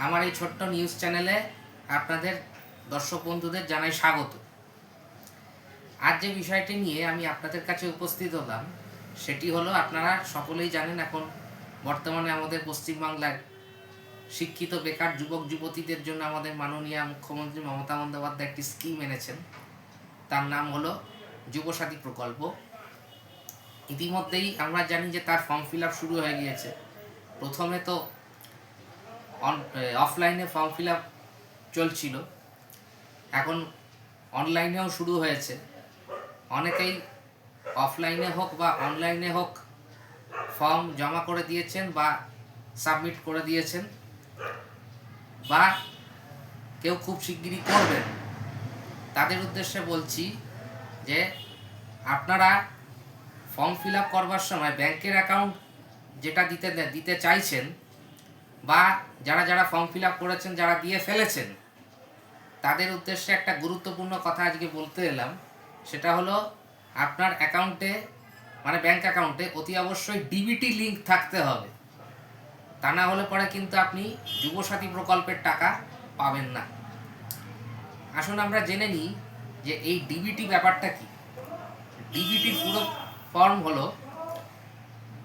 আমার এই ছোট্ট নিউজ চ্যানেলে আপনাদের দর্শক বন্ধুদের জানাই স্বাগত। আজ যে বিষয়টি নিয়ে আমি আপনাদের কাছে উপস্থিত হলাম সেটি হলো, আপনারা সকলেই জানেন এখন বর্তমানে আমাদের পশ্চিমবাংলায় শিক্ষিত বেকার যুবক যুবতীদের জন্য আমাদের মাননীয় মুখ্যমন্ত্রী মমতা বন্দ্যোপাধ্যায় একটি স্কিম এনেছেন। তার নাম হলো যুবসাথী প্রকল্প। ইতিমধ্যেই আমরা জানি যে তার ফর্ম ফিল আপ শুরু হয়ে গিয়েছে। প্রথমে তো অফলাইনে ফর্ম ফিল আপ চলছিল, এখন অনলাইনেও শুরু হয়েছে। অনেকেই অফলাইনে হোক বা অনলাইনে হোক ফর্ম জমা করে দিয়েছেন বা সাবমিট করে দিয়েছেন, বা কেউ খুব শিগগিরই করবেন। তাদের উদ্দেশ্যে বলছি যে আপনারা ফর্ম ফিল আপ করবার সময় ব্যাংকের অ্যাকাউন্ট যেটা দিতে চাইছেন, বা যারা ফর্ম ফিল আপ করেছেন, যারা দিয়ে ফেলেছেন, তাদের উদ্দেশ্যে একটা গুরুত্বপূর্ণ কথা আজকে বলতে এলাম। সেটা হলো, আপনার অ্যাকাউন্টে মানে ব্যাংক অ্যাকাউন্টে অতি অবশ্যই ডিবিটি লিঙ্ক থাকতে হবে। তা না হলে পরে কিন্তু আপনি যুবসাথী প্রকল্পের টাকা পাবেন না। আসুন আমরা জেনে নিই যে এই ডিবিটি ব্যাপারটা কি। ডিবিটির পুরো ফর্ম হলো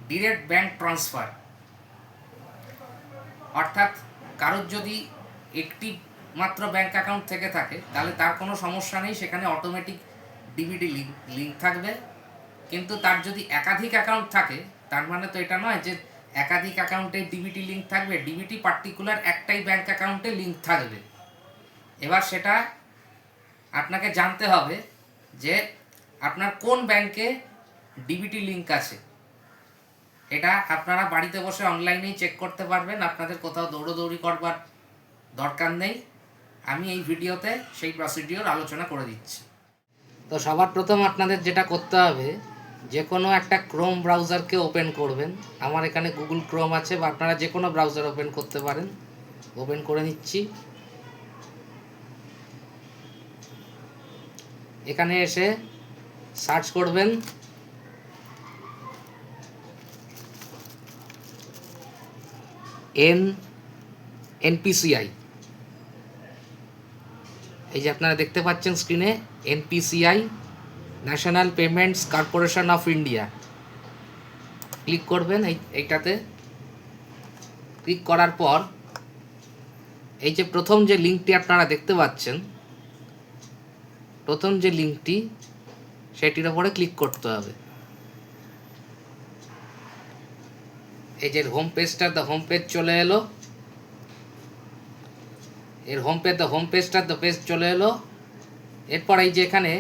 ডিরেক্ট ব্যাংক ট্রান্সফার। অর্থাৎ কারোর যদি একটি মাত্র ব্যাংক অ্যাকাউন্ট থেকে থাকে তাহলে তার কোনো সমস্যা নেই, সেখানে অটোমেটিক ডিবিটি লিঙ্ক থাকবে। কিন্তু তার যদি একাধিক অ্যাকাউন্ট থাকে, তার মানে তো এটা নয় যে একাধিক অ্যাকাউন্টে ডিবিটি লিঙ্ক থাকবে। ডিবিটি পার্টিকুলার একটাই ব্যাংক অ্যাকাউন্টে লিঙ্ক থাকবে। এবার সেটা আপনাকে জানতে হবে যে আপনার কোন ব্যাংকে ডিবিটি লিঙ্ক আছে। এটা আপনারা বাড়িতে বসে অনলাইনেই চেক করতে পারবেন, আপনাদের কোথাও দৌড়োদৌড়ি করবার দরকার নেই। আমি এই ভিডিওতে সেই প্রসিডিওর আলোচনা করে দিচ্ছি। তো সবার প্রথম আপনাদের যেটা করতে হবে, যে কোনো একটা ক্রোম ব্রাউজারকে ওপেন করবেন। আমার এখানে গুগল ক্রোম আছে, বা আপনারা যে কোনো ব্রাউজার ওপেন করতে পারেন। ওপেন করে নিচ্ছি। এখানে এসে সার্চ করবেন এনপিসিআই। এই যে আপনারা দেখতে পাচ্ছেন স্ক্রিনে, NPCI, national payments corporation of India. Click করবেন এইটাতে। ক্লিক করার পর এই যে প্রথম যে লিঙ্কটি আপনারা দেখতে পাচ্ছেন, প্রথম যে লিঙ্কটি, সেটির উপরে ক্লিক করতে হবে। এই যে হোম পেজ চলে এলো। এর হোম পেজ চলে এলো। এরপর এই যে এখানে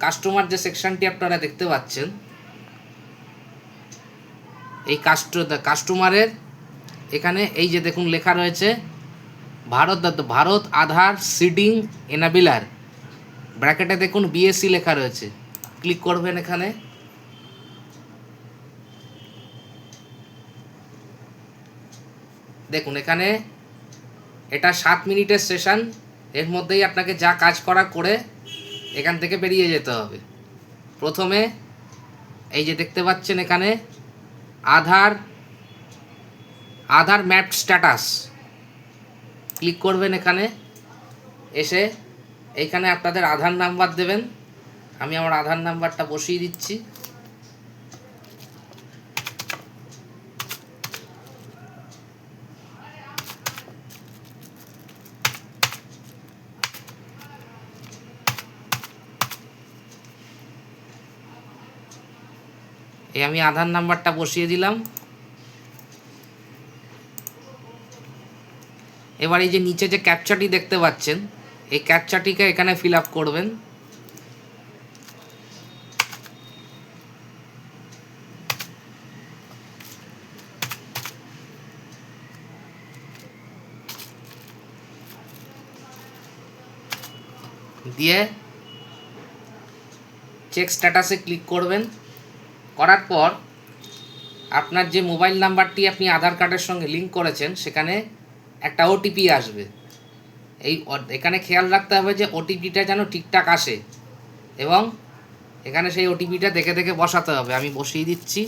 কাস্টমার যে সেকশনটি আপনারা দেখতে পাচ্ছেন, এই কাস্টমারের এখানে এই যে দেখুন লেখা রয়েছে ভারত আধার সিডিং এনাবিলার, ব্র্যাকেটে দেখুন বিএসসি লেখা রয়েছে। ক্লিক করবেন এখানে। দেখুন এখানে এটা 7 মিনিটের সেশন। এর মধ্যেই আপনাকে যা কাজ করা করে এখান থেকে বেরিয়ে যেতে হবে। প্রথমে এই যে দেখতে পাচ্ছেন এখানে আধার ম্যাপ স্ট্যাটাস, ক্লিক করবেন এখানে। এসে এইখানে আপনাদের আধার নাম্বার দেবেন। আমি আমার আধার নাম্বারটা বসিয়ে দিচ্ছি। আমি আধার নাম্বারটা বসিয়ে দিলাম। এবার এই যে নিচে যে ক্যাপচাটি দেখতে পাচ্ছেন, এই ক্যাপচাটিকে এখানে ফিল আপ করবেন। দিয়ে চেক স্ট্যাটাসে ক্লিক করবেন। করার পর আপনার যে মোবাইল নাম্বারটি আপনি আধার কার্ডের সঙ্গে লিঙ্ক করেছেন, সেখানে একটা ওটিপি আসবে। এখানে খেয়াল রাখতে হবে যে ওটিপিটা যেন ঠিকঠাক আসে, এবং এখানে সেই ওটিপিটা দেখে দেখে বসাতে হবে। আমি বসিয়ে দিচ্ছি।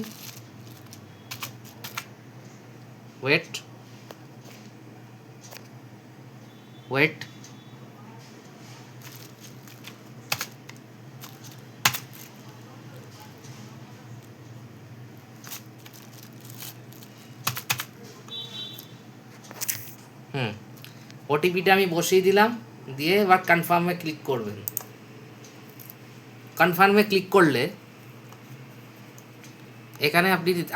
ওয়েট। ওয়েট। ওটিপিটা আমি বসিয়ে দিলাম, দিয়ে এবার কনফার্মে ক্লিক করবেন। কনফার্মে ক্লিক করলে এখানে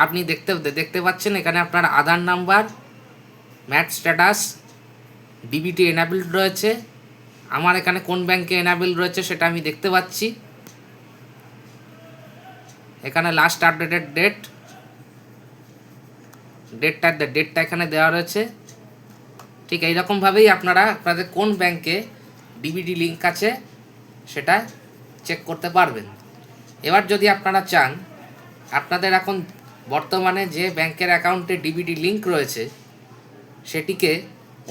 আপনি দেখতে পাচ্ছেন এখানে আপনার আধার নাম্বার, ম্যাট স্ট্যাটাস, ডিবিটি এনাবেলড রয়েছে। আমার এখানে কোন ব্যাংকে এনাবেল রয়েছে সেটা আমি দেখতে পাচ্ছি। এখানে লাস্ট আপডেটেড ডেটটা এখানে দেওয়া রয়েছে। ঠিক এইরকমভাবেই আপনাদের কোন ব্যাংকে ডিবিটি লিঙ্ক আছে সেটা চেক করতে পারবেন। এবার যদি আপনারা চান আপনাদের এখন বর্তমানে যে ব্যাংকের অ্যাকাউন্টে ডিবিটি লিঙ্ক রয়েছে সেটিকে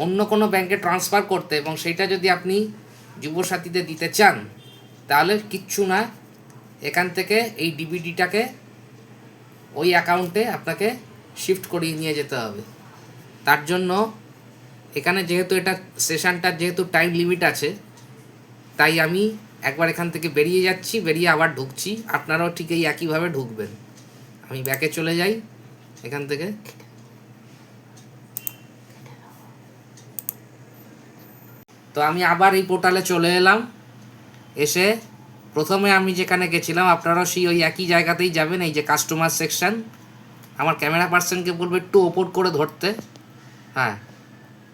অন্য কোনো ব্যাংকে ট্রান্সফার করতে, এবং সেইটা যদি আপনি যুবসাথীতে দিতে চান, তাহলে কিচ্ছু না, এখান থেকে এই ডিবিটিটাকে ওই অ্যাকাউন্টে আপনাকে শিফট করিয়ে নিয়ে যেতে হবে। তার জন্য এখানে যেহেতু এটা সেশনটার যেহেতু টাইম লিমিট আছে, তাই আমি একবার এখান থেকে বেরিয়ে যাচ্ছি, বেরিয়ে আবার ঢুকছি। আপনারাও ঠিক এই একইভাবে ঢুকবেন। আমি ব্যাকে চলে যাই এখান থেকে। তো আমি আবার এই পোর্টালে চলে এলাম। এসে প্রথমে আমি যেখানে গেছিলাম, আপনারাও সেই ওই একই জায়গাতেই যাবেন। এই যে কাস্টমার সেকশন, আমার ক্যামেরা পার্সনকে বলবো একটু ওপর করে ধরতে। হ্যাঁ,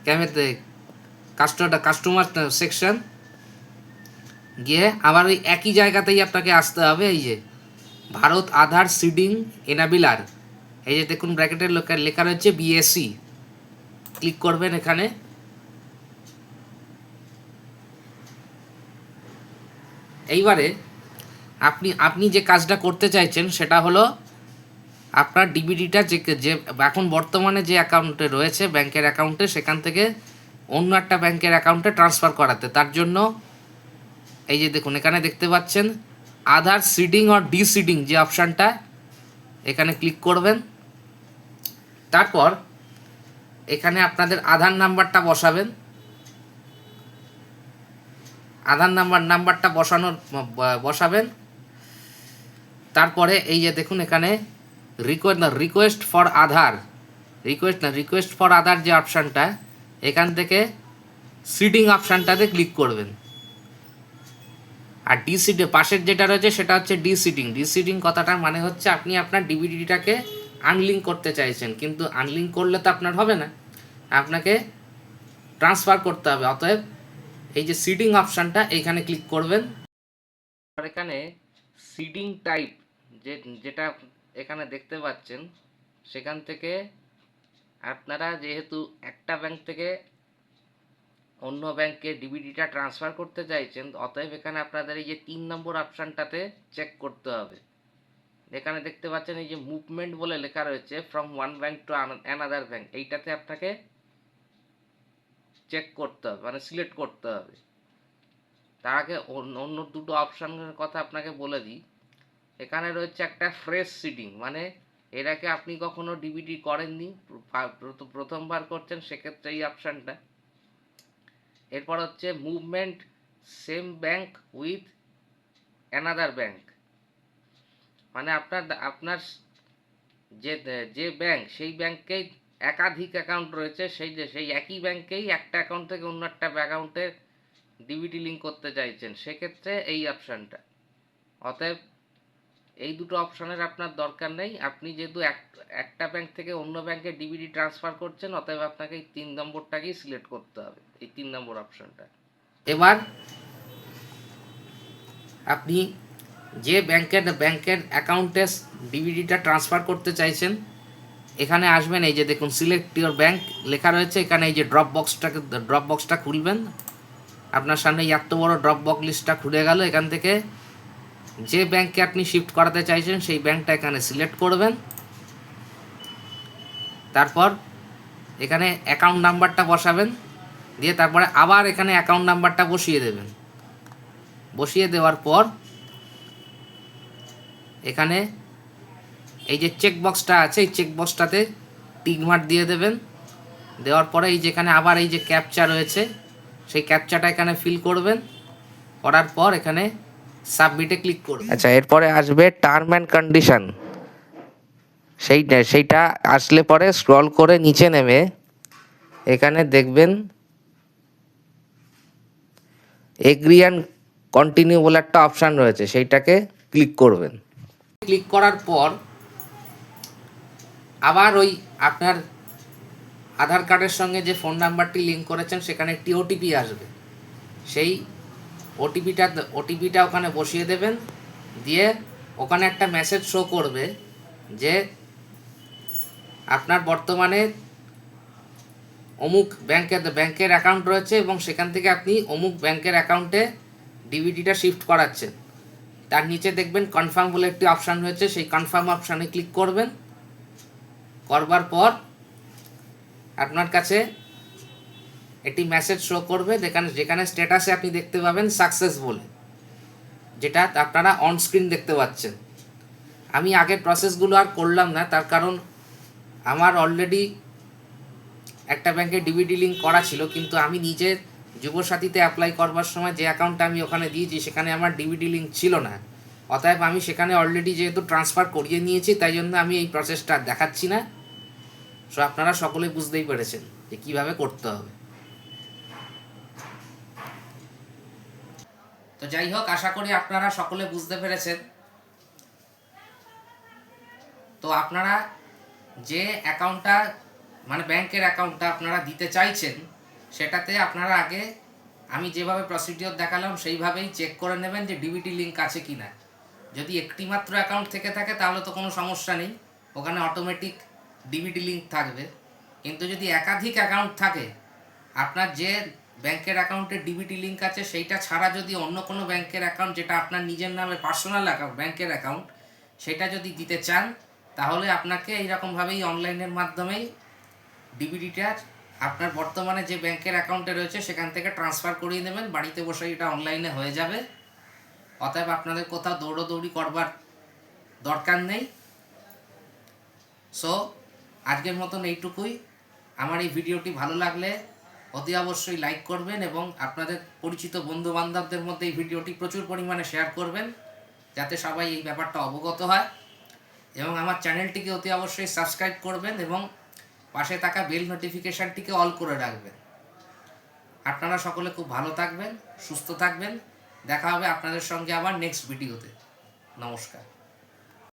ক্যামেরাতে কাস্টমার সেকশন গিয়ে আবার ওই একই জায়গাতেই আপনাকে আসতে হবে। এই যে ভারত আধার সিডিং এনাবিলার, এই যে দেখুন ব্র্যাকেটের লেখা রয়েছে বিএসসি, ক্লিক করবেন এখানে। এইবারে আপনি যে কাজটা করতে চাইছেন সেটা হলো আপনার ডিবিটিটা যে এখন বর্তমানে যে অ্যাকাউন্টে রয়েছে ব্যাংকের অ্যাকাউন্টে, সেখান থেকে অন্য একটা ব্যাংকের অ্যাকাউন্টে ট্রান্সফার করাতে। তার জন্য এই যে দেখুন এখানে দেখতে পাচ্ছেন আধার সিডিং আর ডিসিডিং যে অপশানটা, এখানে ক্লিক করবেন। তারপর এখানে আপনাদের আধার নাম্বারটা বসাবেন। আধার নাম্বারটা বসাবেন। তারপরে এই যে দেখুন এখানে রিকোয়েস্ট ফর আধার যে অপশানটা, এখান থেকে সিডিং অপশানটাতে ক্লিক করবেন। আর ডিসিডি পাশের যেটা রয়েছে সেটা হচ্ছে ডিসিডিং কথাটার মানে হচ্ছে আপনি আপনার ডিবিটিটাকে আনলিঙ্ক করতে চাইছেন, কিন্তু আনলিঙ্ক করলে তো আপনার হবে না, আপনাকে ট্রান্সফার করতে হবে। অতএব এই যে সিডিং অপশানটা এইখানে ক্লিক করবেন। আর এখানে সিডিং টাইপ যেটা এখানে দেখতে পাচ্ছেন, সেখান থেকে আপনারা যেহেতু একটা ব্যাংক থেকে অন্য ব্যাংকে ডিবিটিটা ট্রান্সফার করতে চাইছেন, অতএব এখানে আপনাদের এই যে 3 নম্বর অপশানটাতে চেক করতে হবে। এখানে দেখতে পাচ্ছেন এই যে মুভমেন্ট বলে লেখা রয়েছে from one bank to another bank, এইটাতে আপনাকে চেক করতে হবে, মানে সিলেক্ট করতে হবে। তার আগে অন্য দুটো অপশানের কথা আপনাকে বলে দিই। এখানে রয়েছে একটা ফ্রেশ সিডিং, মানে এর আগে আপনি কখনো ডিবিটি করেননি, প্রথমবার করছেন, সেক্ষেত্রে এই অপশানটা। এরপর হচ্ছে movement same bank with another bank, মানে আপনার যে ব্যাংক, সেই ব্যাংকেই একাধিক অ্যাকাউন্ট রয়েছে, সেই একই ব্যাংকেই একটা অ্যাকাউন্ট থেকে অন্য একটা অ্যাকাউন্টে ডিবিটি লিঙ্ক করতে চাইছেন, সেক্ষেত্রে এই অপশানটা। অতএব এই দুটো অপশানের আপনার দরকার নেই। আপনি যেহেতু একটা ব্যাংক থেকে অন্য ব্যাংকে ডিবিটি ট্রান্সফার করছেন, অতএব আপনাকে এই 3 নম্বরটাকেই সিলেক্ট করতে হবে, এই 3 নম্বর অপশানটা। এবার আপনি যে ব্যাংকের অ্যাকাউন্টে ডিবিটিটা ট্রান্সফার করতে চাইছেন, এখানে আসবেন। এই যে দেখুন সিলেক্ট ইউর ব্যাংক লেখা রয়েছে, এখানে এই যে ড্রপ বক্সটা খুলবেন। আপনার সামনে এত বড় ড্রপ বক্স লিস্টটা খুলে গেল। এখান থেকে যে ব্যাংকে আপনি শিফট করাতে চাইছেন সেই ব্যাংকটা এখানে সিলেক্ট করবেন। তারপর এখানে অ্যাকাউন্ট নাম্বারটা বসাবেন, দিয়ে তারপরে আবার এখানে অ্যাকাউন্ট নাম্বারটা বসিয়ে দেবেন। বসিয়ে দেওয়ার পর এখানে এই যে চেক বক্সটা আছে, এই চেক বক্সটাতে টিক মার্ক দিয়ে দেবেন। দেওয়ার পরে এই যেখানে আবার এই যে ক্যাপচা রয়েছে, সেই ক্যাপচাটা এখানে ফিল করবেন, করার পর এখানে সাবমিটে ক্লিক করবেন। আচ্ছা, এরপরে আসবে টার্ম অ্যান্ড কন্ডিশন। সেইটা আসলে পরে স্ক্রল করে নিচে নেমে এখানে দেখবেন এগ্রি অ্যান্ড কন্টিনিউ বলে একটা অপশান রয়েছে, সেইটাকে ক্লিক করবেন। ক্লিক করার পর আবার ওই আপনার আধার কার্ডের সঙ্গে যে ফোন নাম্বারটি লিঙ্ক করেছেন সেখানে একটি ওটিপি আসবে, সেই ওটিপিটা ওখানে বসিয়ে দেবেন। দিয়ে ওখানে একটা মেসেজ শো করবে যে আপনার বর্তমানে অমুক ব্যাংকের অ্যাকাউন্ট রয়েছে এবং সেখান থেকে আপনি অমুক ব্যাংকের অ্যাকাউন্টে ডিবিটিটা শিফট করাচ্ছেন। তার নিচে দেখবেন কনফার্ম বলে একটি অপশান রয়েছে, সেই কনফার্ম অপশানে ক্লিক করবেন। করবার পর আপনার কাছে একটি মেসেজ শো করবে যেখানে স্ট্যাটাসে আপনি দেখতে পাবেন সাকসেস বলে, যেটা আপনারা অন স্ক্রিন দেখতে পাচ্ছেন। আমি আগের প্রসেসগুলো আর করলাম না, তার কারণ আমার অলরেডি একটা ব্যাংকে ডিবিটি লিঙ্ক করা ছিল, কিন্তু আমি নিজে যুবসাথীতে অ্যাপ্লাই করবার সময় যে অ্যাকাউন্টটা আমি ওখানে দিয়েছি সেখানে আমার ডিবিটি লিঙ্ক ছিল না। অতএব আমি সেখানে অলরেডি যেহেতু ট্রান্সফার করিয়ে নিয়েছি, তাই জন্য আমি এই প্রসেসটা দেখাচ্ছি না। সো আপনারা সকলে বুঝতেই পেরেছেন যে কীভাবে করতে হবে। তো যাই হোক, আশা করি আপনারা সকলে বুঝতে পেরেছেন। তো আপনারা যে অ্যাকাউন্টটা মানে ব্যাংকের অ্যাকাউন্টটা আপনারা দিতে চাইছেন, সেটাতে আপনারা আগে আমি যেভাবে প্রসিডিওর দেখালাম সেইভাবেই চেক করে নেবেন যে ডিবিটি লিঙ্ক আছে কি না। যদি একটি মাত্র অ্যাকাউন্ট থেকে থাকে তাহলে তো কোনো সমস্যা নেই, ওখানে অটোমেটিক ডিবিটি লিঙ্ক থাকবে। কিন্তু যদি একাধিক অ্যাকাউন্ট থাকে, আপনার যে ব্যাংকের অ্যাকাউন্টে ডিবিটি লিঙ্ক আছে সেইটা ছাড়া যদি অন্য কোনো ব্যাংকের অ্যাকাউন্ট, যেটা আপনার নিজের নামে পার্সোনাল অ্যাকাউন্ট ব্যাংকের অ্যাকাউন্ট, সেটা যদি দিতে চান, তাহলে আপনাকে এইরকমভাবেই অনলাইনের মাধ্যমেই ডিবিটিটা আপনার বর্তমানে যে ব্যাংকের অ্যাকাউন্টে রয়েছে সেখান থেকে ট্রান্সফার করিয়ে নেবেন। বাড়িতে বসে এটা অনলাইনে হয়ে যাবে। অতএব আপনাদের কোথাও দৌড়োদৌড়ি করবার দরকার নেই। সো আজকের মতন এইটুকুই। আমার এই ভিডিওটি ভালো লাগলে অতি অবশ্যই লাইক করবেন এবং আপনাদের পরিচিত বন্ধু বান্ধবদের মধ্যে এই ভিডিওটি প্রচুর পরিমাণে শেয়ার করবেন, যাতে সবাই এই ব্যাপারটা অবগত হয়। এবং আমার চ্যানেলটিকে অতি অবশ্যই সাবস্ক্রাইব করবেন এবং পাশে থাকা বেল নোটিফিকেশানটিকে অল করে রাখবেন। আপনারা সকলে খুব ভালো থাকবেন, সুস্থ থাকবেন। দেখা হবে আপনাদের সঙ্গে আবার নেক্সট ভিডিওতে। নমস্কার।